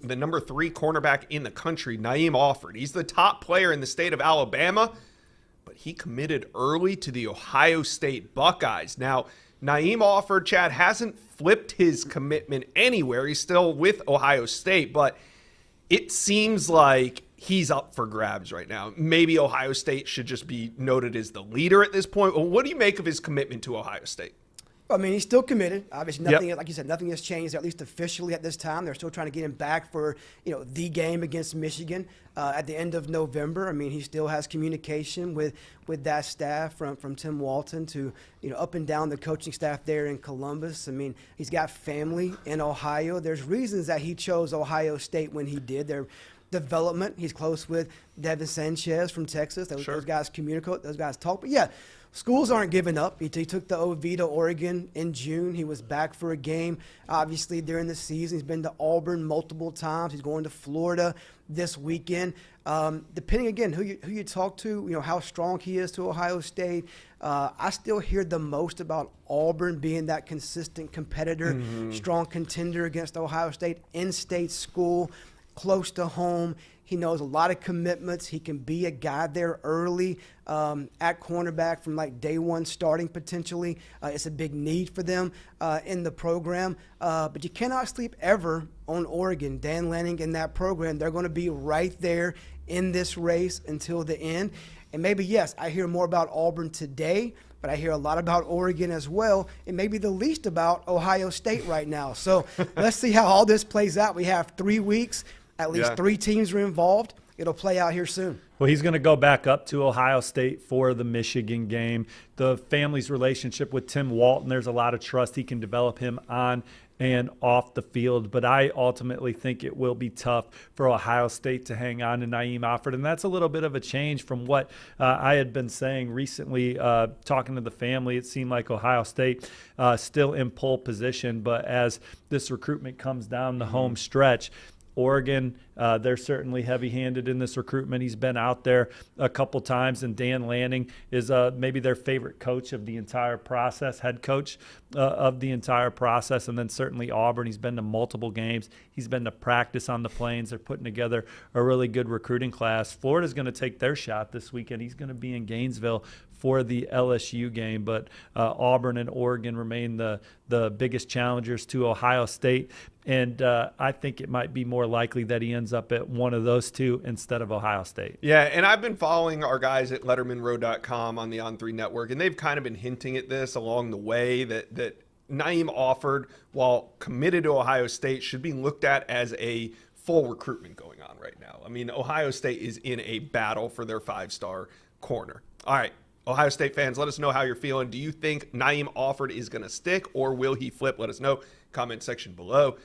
the number 3 cornerback in the country, Na'eem Offord. He's the top player in the state of Alabama, but he committed early to the Ohio State Buckeyes. Now, Na'eem Offord, Chad, hasn't flipped his commitment anywhere. He's still with Ohio State, but it seems like he's up for grabs right now. Maybe Ohio State should just be noted as the leader at this point. Well, what do you make of his commitment to Ohio State? I mean, he's still committed. Obviously, nothing, like you said, nothing has changed, at least officially at this time. They're still trying to get him back for, the game against Michigan at the end of November. I mean, he still has communication with that staff from Tim Walton to, up and down the coaching staff there in Columbus. I mean, he's got family in Ohio. There's reasons that he chose Ohio State when he did. Their development. He's close with Devin Sanchez from Texas. Those guys communicate. Those guys talk. But, yeah. Schools aren't giving up. He took the OV to Oregon in June. He was back for a game, obviously, during the season. He's been to Auburn multiple times. He's going to Florida this weekend. Depending, again, who you talk to, how strong he is to Ohio State, I still hear the most about Auburn being that consistent competitor, strong contender against Ohio State, in-state school, close to home. He knows a lot of commitments. He can be a guy there early at cornerback from like day one starting potentially. It's a big need for them in the program. But you cannot sleep ever on Oregon. Dan Lanning and that program, they're going to be right there in this race until the end. And maybe, yes, I hear more about Auburn today, but I hear a lot about Oregon as well, and maybe the least about Ohio State right now. So let's see how all this plays out. We have 3 weeks. At least 3 teams are involved. It'll play out here soon. Well, he's going to go back up to Ohio State for the Michigan game. The family's relationship with Tim Walton, there's a lot of trust. He can develop him on and off the field. But I ultimately think it will be tough for Ohio State to hang on to Na'eem Offord. And that's a little bit of a change from what I had been saying recently, talking to the family. It seemed like Ohio State still in pole position. But as this recruitment comes down the home stretch, Oregon, they're certainly heavy-handed in this recruitment. He's been out there a couple times, and Dan Lanning is maybe their favorite coach of the entire process, head coach of the entire process. And then certainly Auburn, he's been to multiple games. He's been to practice on the Plains. They're putting together a really good recruiting class. Florida's going to take their shot this weekend. He's going to be in Gainesville for the LSU game, but Auburn and Oregon remain the biggest challengers to Ohio State. And I think it might be more likely that he ends up at one of those two instead of Ohio State. Yeah, and I've been following our guys at LettermanRow.com on the On3 Network, and they've kind of been hinting at this along the way that Na'eem Offord, while committed to Ohio State, should be looked at as a full recruitment going on right now. I mean, Ohio State is in a battle for their 5-star corner. All right. Ohio State fans, let us know how you're feeling. Do you think Na'eem Offord is going to stick, or will he flip? Let us know. Comment section below.